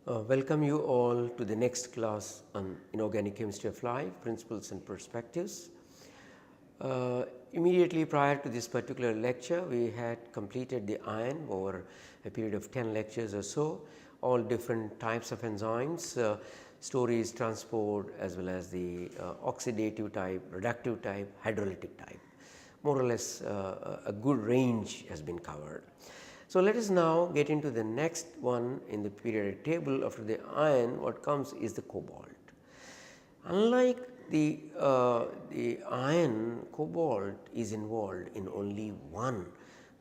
Welcome you all to the next class on Inorganic Chemistry of Life, Principles and Perspectives. Immediately prior to this particular lecture, we had completed the iron over a period of 10 lectures or so, all different types of enzymes, storage, transport, as well as the oxidative type, reductive type, hydrolytic type. More or less a good range has been covered. So, let us now get into the next one in the periodic table. After the iron, what comes is the cobalt. Unlike the iron, cobalt is involved in only one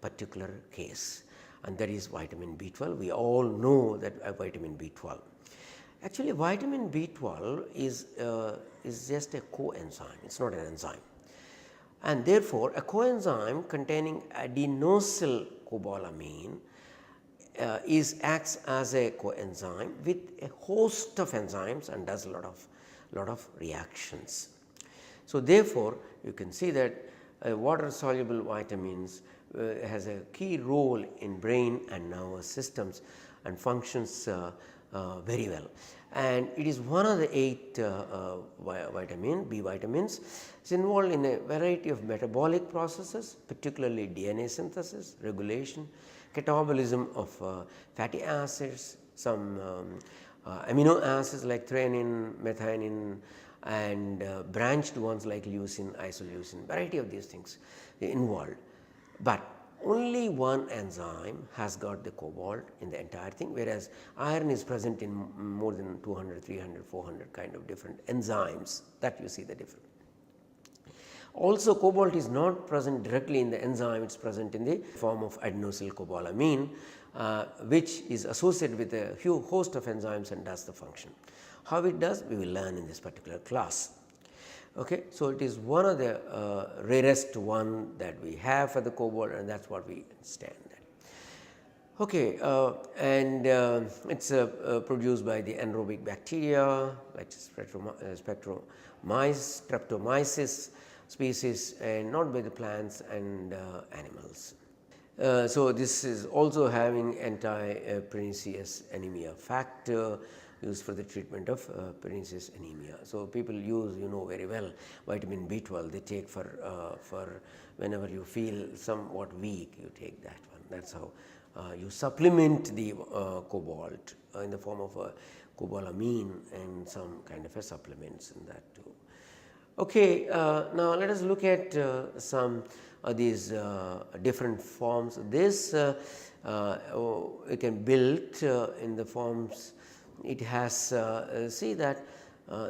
particular case, and that is vitamin B12. We all know that vitamin B12. Actually, vitamin B12 is just a coenzyme, it is not an enzyme. And therefore, a coenzyme containing adenosyl cobalamin acts as a coenzyme with a host of enzymes and does a lot of reactions. So, therefore, you can see that water soluble vitamins has a key role in brain and nervous systems and functions very well, and it is one of the 8 B vitamins. It is involved in a variety of metabolic processes, particularly DNA synthesis, regulation, catabolism of fatty acids, some amino acids like threonine, methionine, and branched ones like leucine, isoleucine, variety of these things involved. But only one enzyme has got the cobalt in the entire thing, whereas iron is present in more than 200, 300, 400 kind of different enzymes, that you see the difference. Also, cobalt is not present directly in the enzyme, it is present in the form of adenosyl cobalamin, which is associated with a huge host of enzymes and does the function. How it does, we will learn in this particular class. Okay. So, it is one of the rarest one that we have for the cobalt, and that is what we understand that. Okay, and it is produced by the anaerobic bacteria like Streptomyces species, and not by the plants and animals. So, this is also having anti-pernicious anemia factor used for the treatment of pernicious anemia. So, people use, you know very well, vitamin B12 they take for whenever you feel somewhat weak, you take that one. That is how you supplement the cobalt in the form of Cobalamine and some kind of a supplements in that too. Okay, now let us look at some of these different forms. This we can build in the forms. It has see that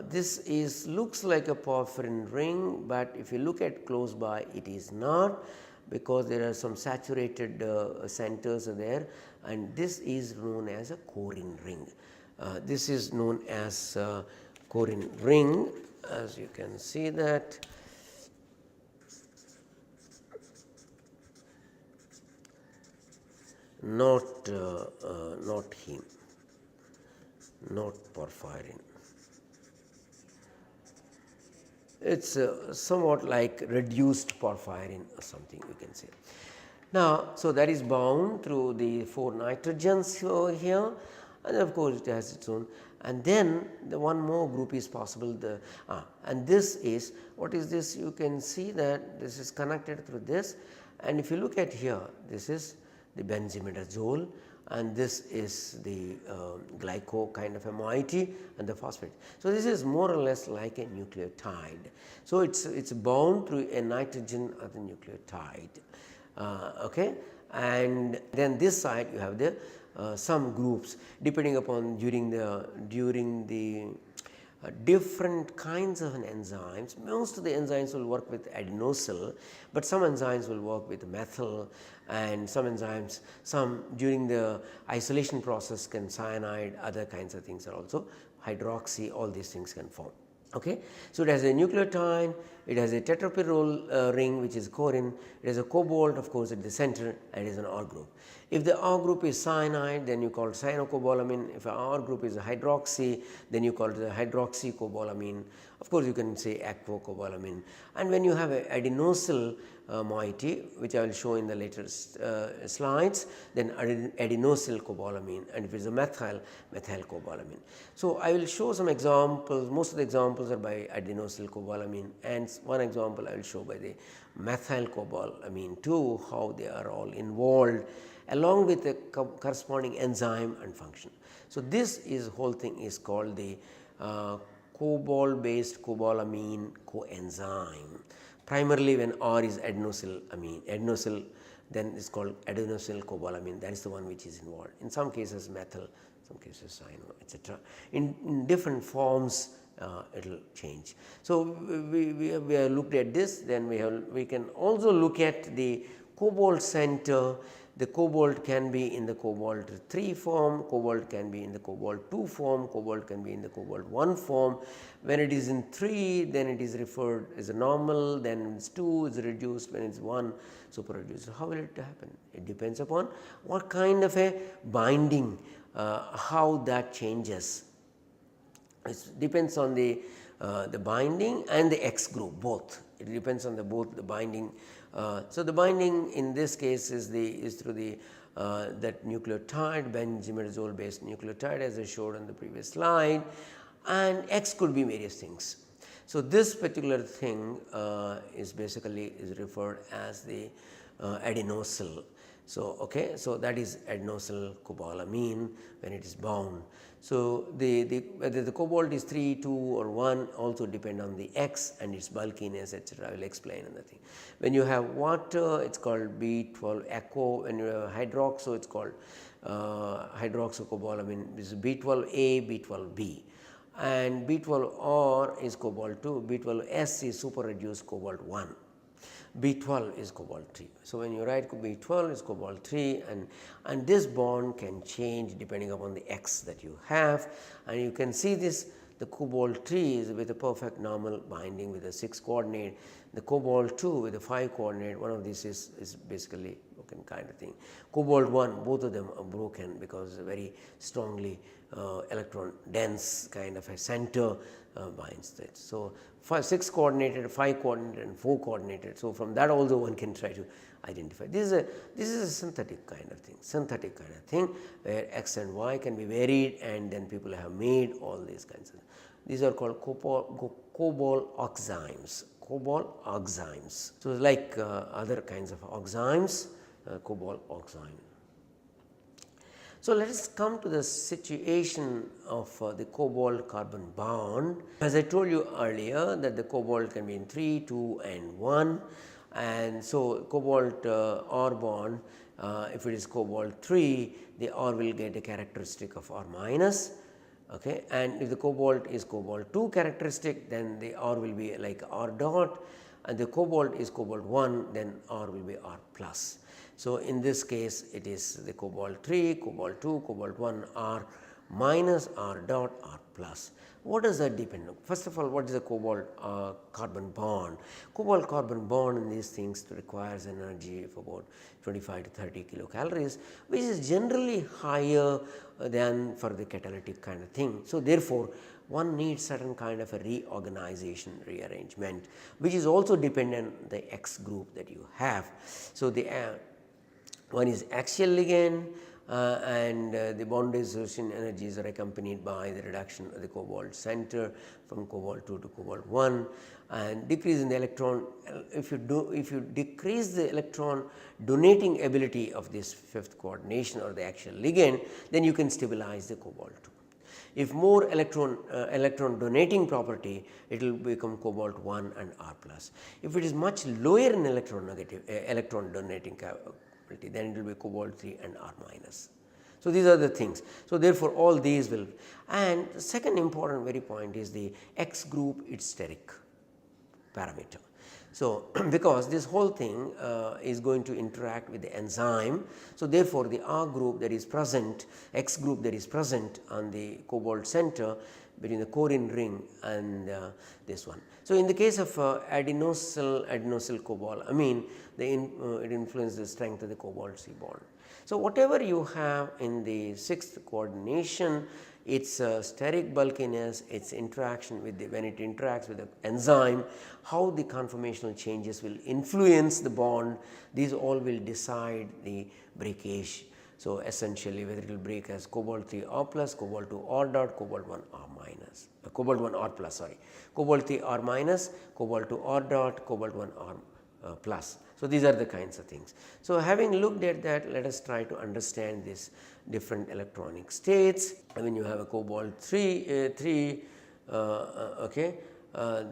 this looks like a porphyrin ring, but if you look at close by, it is not, because there are some saturated centers there, and this is known as a corine ring. This is known as corine ring, as you can see that. Not heme, not porphyrin. It is somewhat like reduced porphyrin or something, you can say. Now, so that is bound through the 4 nitrogens over here, and of course, it has its own, and then the one more group is possible, and this is, what is this? You can see that this is connected through this, and if you look at here, this is the benzimidazole, and this is the glyco kind of a moiety and the phosphate. So, this is more or less like a nucleotide. So, it is bound through a nitrogen of the nucleotide. Okay. And then this side you have the some groups depending upon during the different kinds of enzymes. Most of the enzymes will work with adenosyl, but some enzymes will work with methyl, and some enzymes, some during the isolation process can cyanide, other kinds of things are also hydroxy, all these things can form. Okay. So, it has a nucleotide, it has a tetrapyrrole ring which is corine, it has a cobalt of course at the center, and it is an R group. If the R group is cyanide, then you call it cyanocobalamin. If the R group is a hydroxy, then you call it the hydroxycobalamin. Of course, you can say aquacobalamin. And when you have a adenosyl moiety, which I will show in the later slides, then adenosyl cobalamin, and if it is a methylcobalamin. So, I will show some examples. Most of the examples are by adenosyl cobalamin, and one example I will show by the methylcobalamin too, how they are all involved along with the corresponding enzyme and function. So, this is whole thing is called the cobalt based cobalamin coenzyme. Primarily when R is adenosyl, then it is called adenosyl cobalamin, that is the one which is involved. In some cases methyl, some cases cyano, etc. In different forms it will change. So, we have looked at this, then we can also look at the cobalt center. The cobalt can be in the cobalt 3 form, cobalt can be in the cobalt 2 form, cobalt can be in the cobalt 1 form. When it is in 3, then it is referred as a normal, then it's 2 is reduced, when it's 1 super reduced. How will it happen? It depends upon what kind of a binding, how that changes. It depends on the binding and the X group both. It depends on both the binding. So, the binding in this case is through the that nucleotide, benzimidazole based nucleotide, as I showed on the previous slide, and X could be various things. So, this particular thing is basically referred as the adenosyl. So, okay, so that is adenosyl cobalamin when it is bound. So, whether the cobalt is 3, 2 or 1 also depend on the X and its bulkiness, etc. I will explain another thing. When you have water, it is called B12 echo. When you have hydroxo, it is called hydroxycobalamin. This is B12A, B12B, and B12R is cobalt 2, B12S is super reduced cobalt 1. B12 is cobalt 3. So, when you write B12 is cobalt 3, and this bond can change depending upon the X that you have, and you can see this, the cobalt 3 is with a perfect normal binding with a 6 coordinate, the cobalt 2 with a 5 coordinate, one of these is basically broken kind of thing. Cobalt 1, both of them are broken because very strongly electron dense kind of a center binds that. So, 6 coordinated, 5 coordinated and 4 coordinated. So, from that also one can try to identify. This is a synthetic kind of thing, where X and Y can be varied, and then people have made all these kinds of. These are called cobalt oximes. So, like other kinds of oximes, cobalt oxime. So, let us come to the situation of the cobalt carbon bond. As I told you earlier that the cobalt can be in 3, 2 and 1, and so cobalt R bond, if it is cobalt 3, the R will get a characteristic of R minus, okay, and if the cobalt is cobalt 2 characteristic, then the R will be like R dot, and the cobalt is cobalt 1, then R will be R plus. So, in this case it is the cobalt 3, cobalt 2, cobalt 1, R minus, R dot, R plus. What does that depend on? First of all, what is the cobalt carbon bond? Cobalt carbon bond in these things requires energy of about 25 to 30 kilocalories, which is generally higher than for the catalytic kind of thing. So, therefore, one needs certain kind of a rearrangement, which is also dependent on the X group that you have. So, the one is axial ligand, and the bond dissociation energies are accompanied by the reduction of the cobalt center from cobalt 2 to cobalt 1, and decrease in the electron. If you decrease the electron donating ability of this fifth coordination or the axial ligand, then you can stabilize the cobalt 2. If more electron donating property, it will become cobalt 1 and R plus. If it is much lower in electron donating capability, then it will be cobalt 3 and R minus. So, these are the things. So, therefore, all these will, and the second important very point is the X group its steric parameter. So, because this whole thing is going to interact with the enzyme. So, therefore, the R group that is present, X group that is present on the cobalt center between the choline ring and this one. So, in the case of adenosyl cobalamin, it influences the strength of the cobalt C bond. So, whatever you have in the 6th coordination, its steric bulkiness, its interaction with the, when it interacts with the enzyme, how the conformational changes will influence the bond, these all will decide the breakage. So, essentially whether it will break as cobalt 3 R plus, cobalt 2 R dot, cobalt 1 R minus, cobalt 1 R plus, sorry, cobalt 3 R minus, cobalt 2 R dot, cobalt 1 R plus. So, these are the kinds of things. So, having looked at that, let us try to understand this different electronic states. When you have a cobalt 3 okay,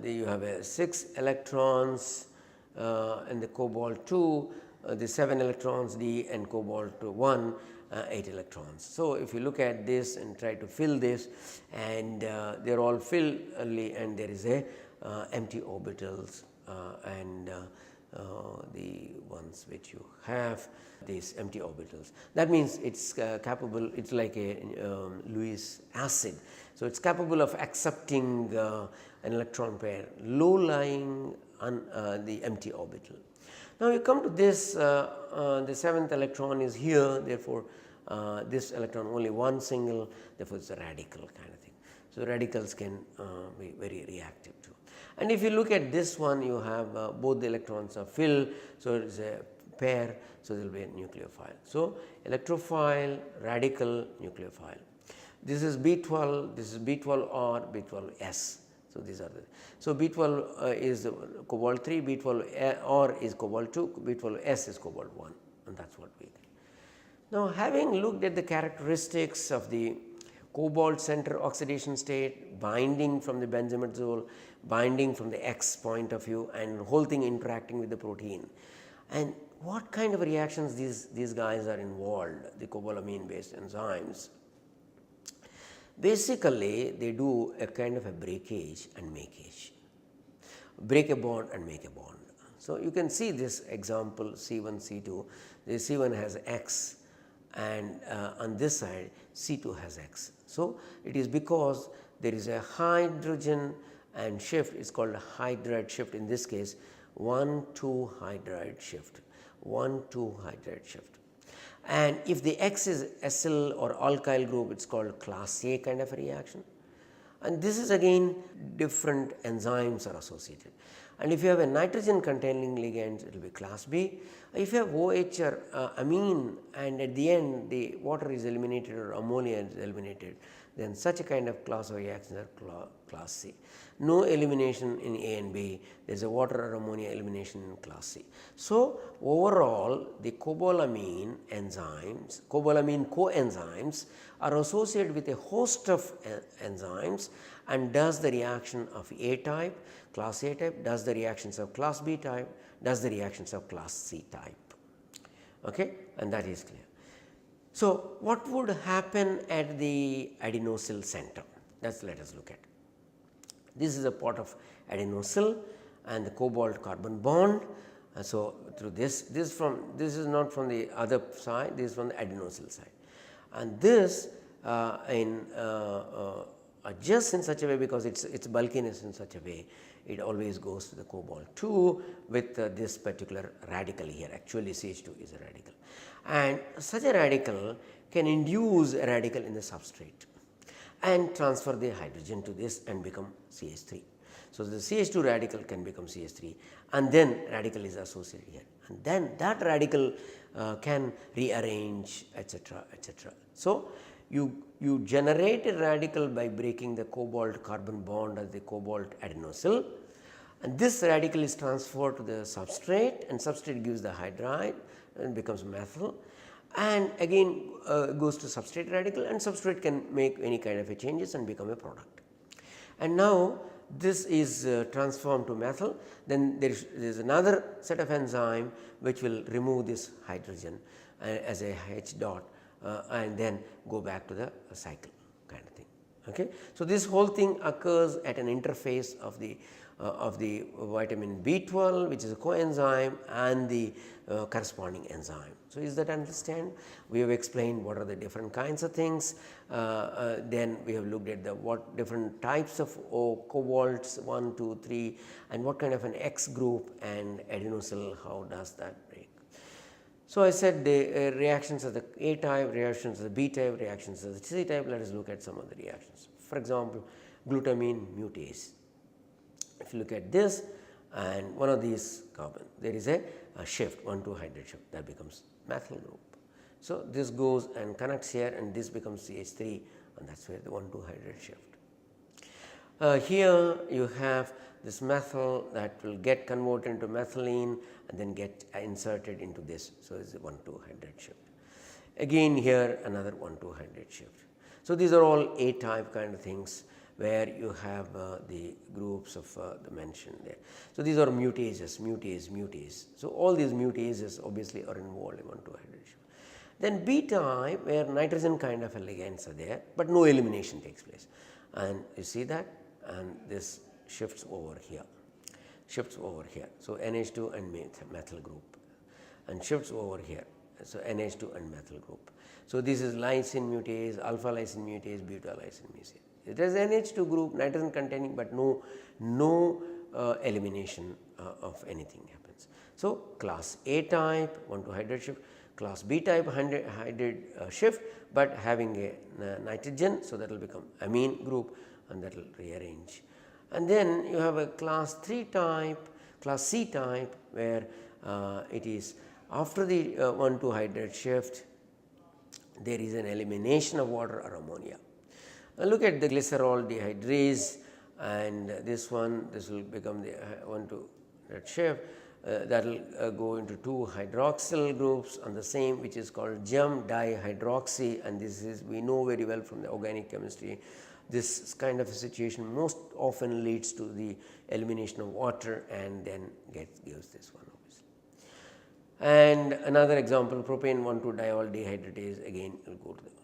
you have a 6 electrons and the cobalt 2 the 7 electrons D, and cobalt 1 8 electrons. So, if you look at this and try to fill this, and they are all filled early, and there is a empty orbitals and the ones which you have these empty orbitals. That means it is capable, it is like a Lewis acid. So, it is capable of accepting an electron pair low lying on the empty orbital. Now, you come to this, the 7th electron is here, therefore, this electron only one single, therefore, it is a radical kind of thing. So, radicals can be very reactive too. And if you look at this one, you have both the electrons are filled. So, it is a pair. So, there will be a nucleophile. So, electrophile, radical, nucleophile. This is B12, this is B12R, B12S. So, these are the, so B12 is cobalt 3, B12R is cobalt 2, B12S is cobalt 1, and that is what we get. Now, having looked at the characteristics of the cobalt center oxidation state, binding from the benzimidazole, binding from the X point of view, and whole thing interacting with the protein, and what kind of reactions these guys are involved, the cobalamin based enzymes. Basically, they do a kind of a breakage and makeage, break a bond and make a bond. So, you can see this example C1, C2, the C1 has X, and on this side C2 has X. So, it is because there is a hydrogen and shift, it is called a hydride shift, in this case 1,2 hydride shift, 1,2 hydride shift. And if the X is acyl or alkyl group, it is called class A kind of a reaction, and this is again different enzymes are associated. And if you have a nitrogen containing ligand, it will be class B. If you have OH or amine, and at the end the water is eliminated or ammonia is eliminated, then such a kind of class of reactions are class C. No elimination in A and B, there is a water or ammonia elimination in class C. So, overall the cobalamin enzymes, cobalamin coenzymes are associated with a host of enzymes and does the reaction of A type, class A type, does the reactions of class B type, does the reactions of class C type, okay, and that is clear. So, what would happen at the adenosyl center? That is, let us look at. This is a part of adenosyl and the cobalt carbon bond. So, through this is not from the other side, this is from the adenosyl side, and this adjusts in such a way because its bulkiness in such a way, it always goes to the cobalt 2 with this particular radical here. Actually, CH2 is a radical, and such a radical can induce a radical in the substrate and transfer the hydrogen to this and become CH3. So, the CH2 radical can become CH3, and then radical is associated here, and then that radical can rearrange, etc., etc. So, you generate a radical by breaking the cobalt carbon bond as the cobalt adenosyl, and this radical is transferred to the substrate, and substrate gives the hydride and becomes methyl, and again goes to substrate radical, and substrate can make any kind of a changes and become a product. And now this is transformed to methyl, then there is another set of enzyme which will remove this hydrogen as a H dot and then go back to the cycle kind of thing. Okay. So, this whole thing occurs at an interface of the vitamin B12, which is a coenzyme, and the corresponding enzyme. So, is that understand? We have explained what are the different kinds of things, then we have looked at the what different types of cobalts 1, 2, 3, and what kind of an X group and adenosyl, how does that break. So, I said the reactions of the A type, reactions of the B type, reactions of the C type. Let us look at some of the reactions. For example, glutamine mutase. If you look at this and one of these carbon, there is a shift, 1,2 hydride shift, that becomes methyl group. So, this goes and connects here and this becomes CH3, and that is where the 1,2 hydride shift. Here you have this methyl that will get converted into methylene and then get inserted into this. So, it is a 1,2 hydride shift. Again here another 1,2 hydride shift. So, these are all A type kind of things where you have the groups of the mentioned there. So, these are mutases, mutase. So, all these mutases obviously are involved in 1,2 hydride shift. Then B type where nitrogen kind of ligands are there, but no elimination takes place, and you see that, and this shifts over here. So, NH2 and methyl group, and shifts over here. So, NH2 and methyl group. So, this is lysine mutase, alpha lysine mutase, beta lysine mutase. It has NH2 group, nitrogen containing, but no elimination of anything happens. So, class A type 1,2 hydride shift, class B type hydride shift, but having a nitrogen. So, that will become amine group and that will rearrange. And then you have a class 3 type, class C type, where it is after the 1,2 hydride shift there is an elimination of water or ammonia. Look at the glycerol dehydrase, and this one, this will become the 1,2 shift, that will go into 2 hydroxyl groups on the same, which is called gem dihydroxy, and this is, we know very well from the organic chemistry, this kind of a situation most often leads to the elimination of water and then gives this one obviously. And another example, propane 1,2 dioldehydratase, again will go to the aldehyde.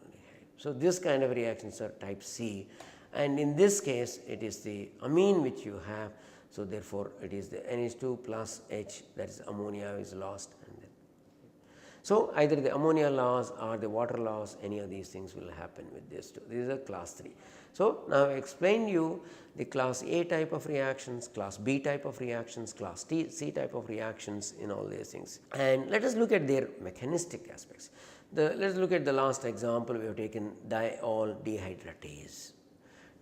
So, this kind of reactions are type C, and in this case it is the amine which you have. So, therefore, it is the NH2 plus H, that is ammonia is lost, and then so either the ammonia loss or the water loss, any of these things will happen with this too. These are class 3. So, now I explained you the class A type of reactions, class B type of reactions, class C type of reactions in all these things, and let us look at their mechanistic aspects. Let us look at the last example. We have taken dioldehydratase.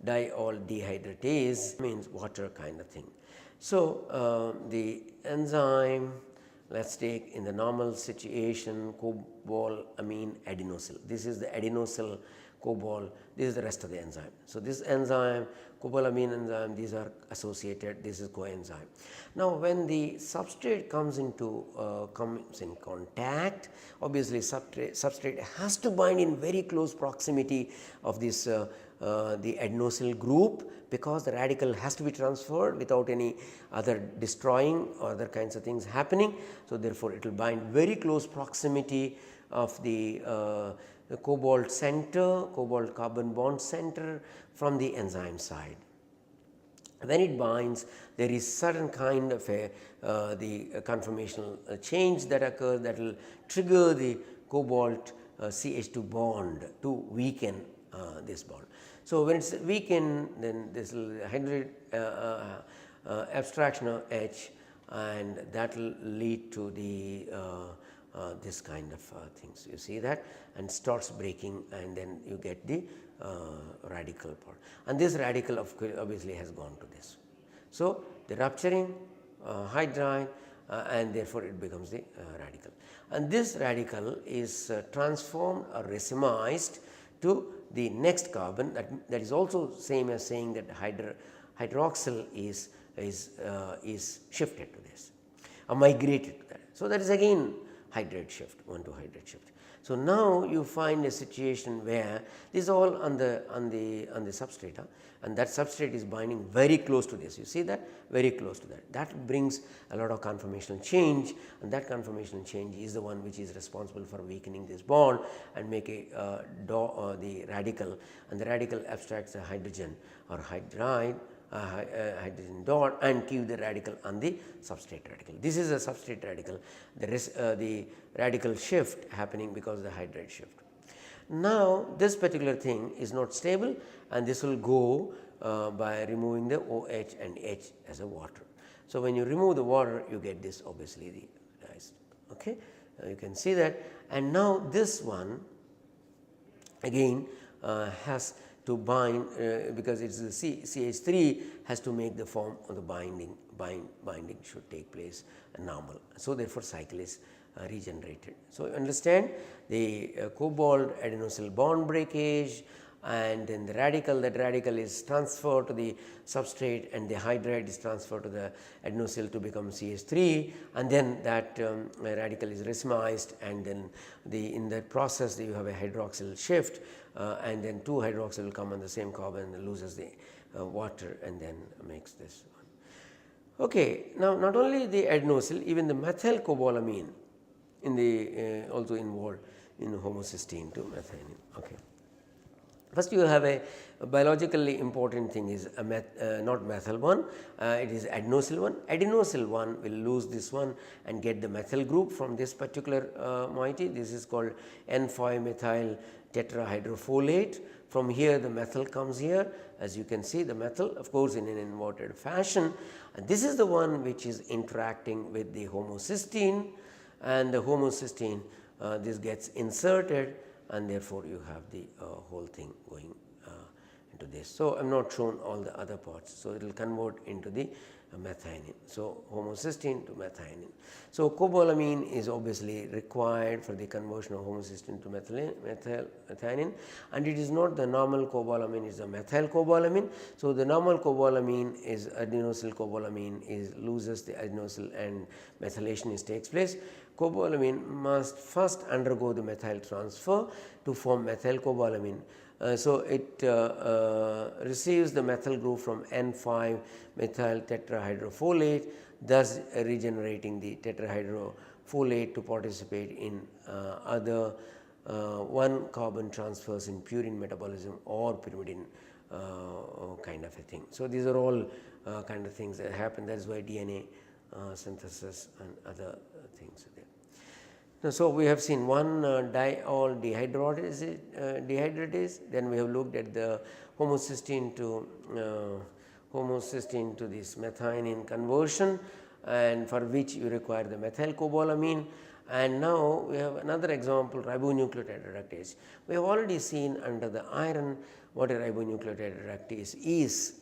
Dioldehydratase means water kind of thing. So, the enzyme, let us take in the normal situation Cobalamine adenosyl. This is the adenosyl cobalt, this is the rest of the enzyme. So, this enzyme Cobalamine enzyme, these are associated, this is coenzyme. Now, when the substrate comes in contact, obviously substrate has to bind in very close proximity of this the adenosyl group, because the radical has to be transferred without any other destroying or other kinds of things happening. So, therefore, it will bind very close proximity of the cobalt center, cobalt carbon bond center from the enzyme side. When it binds, there is certain kind of a the conformational change that occurs that will trigger the cobalt CH2 bond to weaken this bond. So, when it is weakened, then this will hydrogen abstraction of H, and that will lead to the this kind of things. You see that, and starts breaking, and then you get the radical part, and this radical obviously has gone to this. So, the rupturing hydride, and therefore, it becomes the radical, and this radical is transformed or racemized to the next carbon, that is also same as saying that hydroxyl is shifted to this or migrated to that. So, that is again hydride shift, 1,2 hydride shift. So, now you find a situation where this is all on the substrate, and that substrate is binding very close to this. You see that, very close to that. That brings a lot of conformational change, and that conformational change is the one which is responsible for weakening this bond and make the radical, and the radical abstracts the hydrogen or hydride. Hydrogen dot, and keep the radical on the substrate radical. This is a substrate radical, the radical shift happening because of the hydride shift. Now, this particular thing is not stable, and this will go by removing the OH and H as a water. So, when you remove the water, you get this obviously the diest. Okay. you can see that, and now this one again has to bind because it is the CH3 has to make the form of the binding should take place normal. So, therefore, cycle is regenerated. So, you understand the cobalt adenosine bond breakage, and then the radical, that radical is transferred to the substrate and the hydride is transferred to the adenosyl to become CH3, and then that radical is racemized, and then in that process you have a hydroxyl shift, and then 2 hydroxyl will come on the same carbon and loses the water and then makes this one. Okay. Now, not only the adenosyl, even the methylcobalamin in the also involved in homocysteine to methionine. Okay. First, you have a biologically important thing is not methyl one, it is adenosyl one. Adenosyl one will lose this one and get the methyl group from this particular moiety. This is called N5-methyl tetrahydrofolate. From here the methyl comes here, as you can see the methyl, of course, in an inverted fashion, and this is the one which is interacting with the homocysteine, and the homocysteine this gets inserted, and therefore, you have the whole thing going into this. So, I am not shown all the other parts. So, it will convert into the methionine. So, homocysteine to methionine. So, cobalamin is obviously required for the conversion of homocysteine to methionine, and it is not the normal cobalamin, it is the methylcobalamin. So, the normal cobalamin is adenosyl cobalamin loses the adenosyl and methylation takes place. Cobalamin must first undergo the methyl transfer to form methylcobalamin. So, it receives the methyl group from N5-methyl tetrahydrofolate, thus regenerating the tetrahydrofolate to participate in other 1 carbon transfers in purine metabolism or pyrimidine kind of a thing. So, these are all kind of things that happen, that is why DNA synthesis and other things are there. So, we have seen one dioldehydratase, then we have looked at the homocysteine to this methionine conversion, and for which you require the methylcobalamin. And now, we have another example, ribonucleotide reductase. We have already seen under the iron what a ribonucleotide reductase is.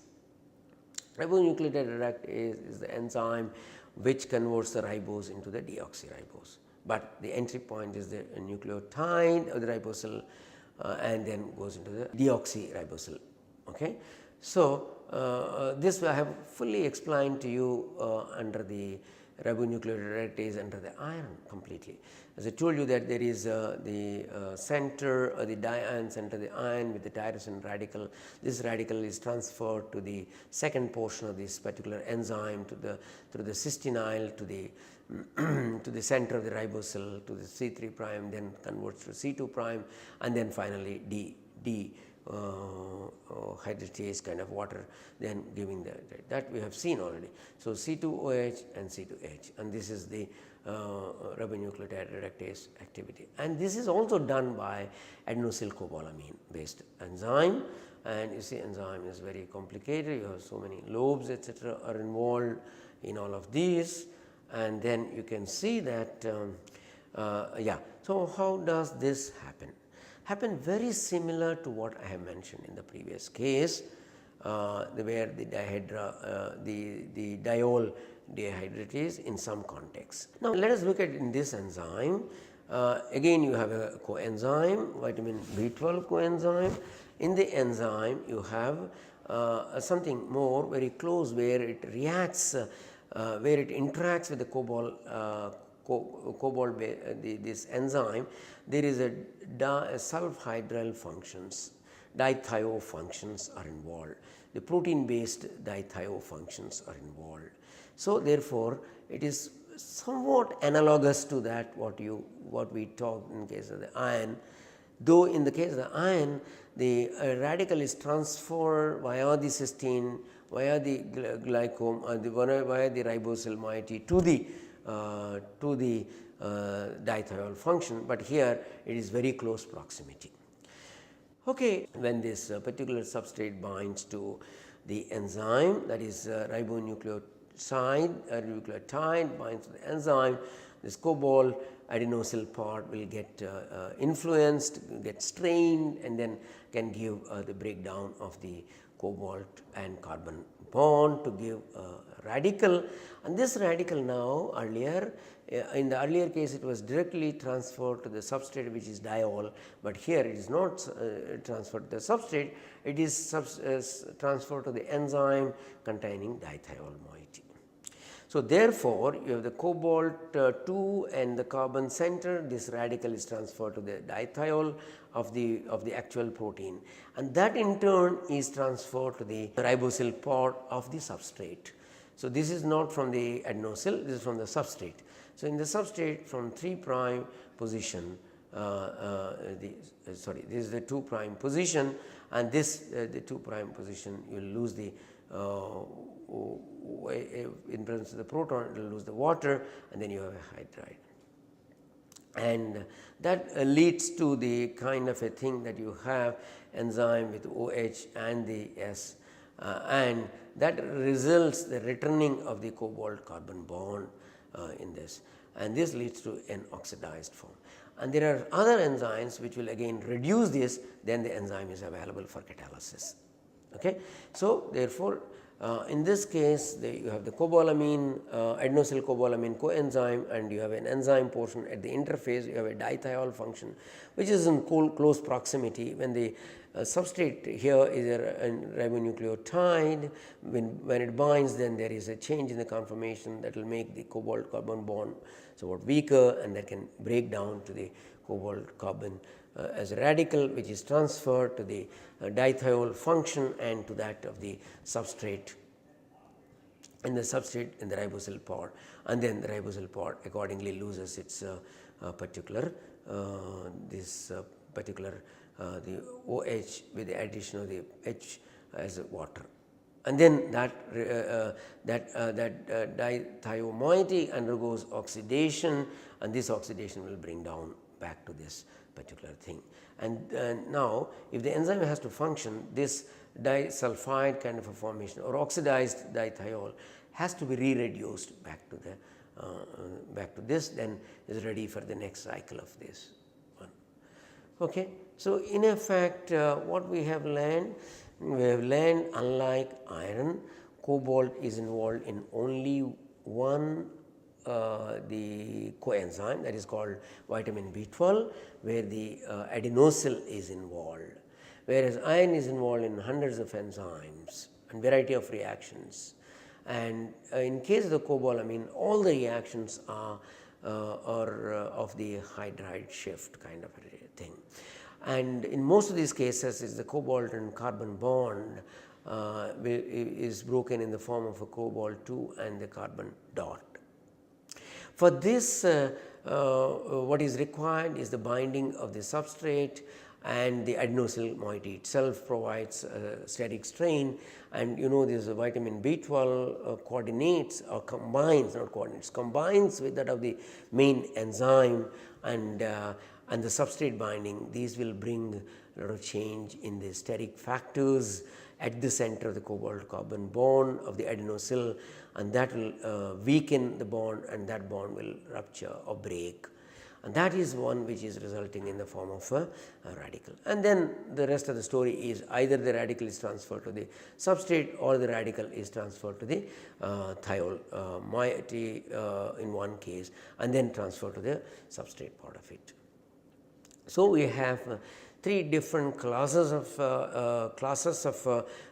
Ribonucleotide reductase is the enzyme which converts the ribose into the deoxyribose, but the entry point is the nucleotide of the ribosyl and then goes into the deoxyribosyl. Okay. So, this I have fully explained to you under the ribonucleotide reductase under the iron completely. As I told you that there is the center or the diion center, the ion with the tyrosine radical. This radical is transferred to the second portion of this particular enzyme through the cysteine to the to the center of the ribosyl to the C3 prime, then converts to C2 prime, and then finally hydratase kind of water, then giving that we have seen already. So, C2OH and C2H, and this is the ribonucleotide reductase activity, and this is also done by adenosyl cobalamin based enzyme. And you see, enzyme is very complicated, you have so many lobes etc. are involved in all of these, and then you can see that yeah. So, how does this happen? Happen very similar to what I have mentioned in the previous case, where the dioldehydratase in some context. Now, let us look at in this enzyme. Again, you have a coenzyme, vitamin B12 coenzyme. In the enzyme, you have something more very close, where it reacts, where it interacts with the cobalt this enzyme. There is a sulfhydryl functions, dithio functions are involved, the protein based dithio functions are involved. So, therefore, it is somewhat analogous to that what we talked in case of the iron, though in the case of the iron the radical is transferred via the cysteine, via the glycome, via the ribosyl moiety to the dithiol function, but here it is very close proximity. Okay. When this particular substrate binds to the enzyme, that is ribonucleotide binds to the enzyme, this cobalt adenosyl part will get influenced, get strained, and then can give the breakdown of the cobalt and carbon bond to give a radical. And this radical now earlier in the earlier case it was directly transferred to the substrate, which is diol, but here it is not transferred to the substrate, it is transferred to the enzyme containing dithiol moiety. So, therefore, you have the cobalt 2 and the carbon center, this radical is transferred to the dithiol of the actual protein, and that in turn is transferred to the ribosyl part of the substrate. So, this is not from the adenosyl, this is from the substrate. So, in the substrate from 3 prime position, this is the 2 prime position, and this the 2 prime position you will lose the in presence of the proton it will lose the water, and then you have a hydride. And that leads to the kind of a thing that you have enzyme with OH and the S, and that results the returning of the cobalt carbon bond in this, and this leads to an oxidized form. And there are other enzymes which will again reduce this, then the enzyme is available for catalysis. Okay. So, therefore, in this case you have the cobalamin, adenosyl cobalamin coenzyme, and you have an enzyme portion at the interface, you have a dithiol function which is in close proximity. When the substrate here is a ribonucleotide, when it binds, then there is a change in the conformation that will make the cobalt carbon bond somewhat weaker, and that can break down to the cobalt carbon as a radical, which is transferred to the dithiol function and to that of the substrate in the ribosyl part, and then the ribosyl part accordingly loses its particular the OH with the addition of the H as water, and then that dithiol moiety undergoes oxidation, and this oxidation will bring down back to this particular thing. And now if the enzyme has to function, this disulfide kind of a formation or oxidized dithiol has to be re-reduced back to this, then is ready for the next cycle of this one. Okay. So, in effect what we have learned, unlike iron, cobalt is involved in only one the coenzyme, that is called vitamin B12, where the adenosyl is involved, whereas iron is involved in hundreds of enzymes and variety of reactions. And in case of the cobalamin, all the reactions are of the hydride shift kind of a thing, and in most of these cases is the cobalt and carbon bond is broken in the form of a cobalt 2 and the carbon dot. For this what is required is the binding of the substrate, and the adenosyl moiety itself provides static strain, and you know this vitamin B12 coordinates or combines, not coordinates, combines with that of the main enzyme and the substrate binding. These will bring a lot of change in the steric factors at the center of the cobalt carbon bond of the adenosyl, and that will weaken the bond, and that bond will rupture or break, and that is one which is resulting in the form of a radical. And then the rest of the story is either the radical is transferred to the substrate or the radical is transferred to the thiol moiety in one case, and then transferred to the substrate part of it. So, we have 3 different classes of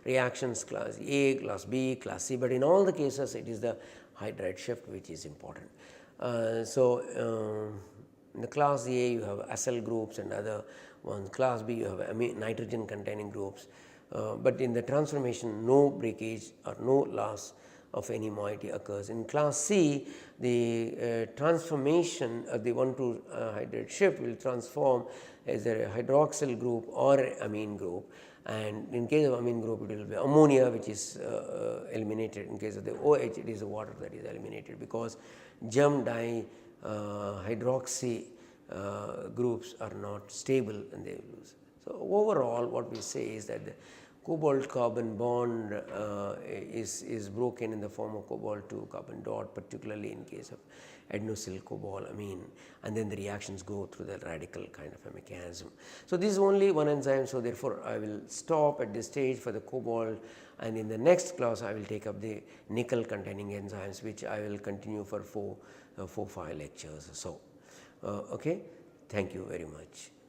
reactions, class A, class B, class C, but in all the cases it is the hydride shift which is important. In the class A you have acyl groups and other ones, class B you have nitrogen containing groups, but in the transformation no breakage or no loss of any moiety occurs. In class C, the transformation of the 1,2 hydride shift will transform as a hydroxyl group or amine group, and in case of amine group it will be ammonia which is eliminated. In case of the OH it is the water that is eliminated, because germ dihydroxy groups are not stable and they lose. So, overall what we say is that the cobalt carbon bond is broken in the form of cobalt to carbon dot, particularly in case of adenylyl cobalamin, and then the reactions go through the radical kind of a mechanism. So, this is only one enzyme. So, therefore, I will stop at this stage for the cobalt, and in the next class I will take up the nickel containing enzymes, which I will continue for 4 5 lectures or so. Okay. Thank you very much.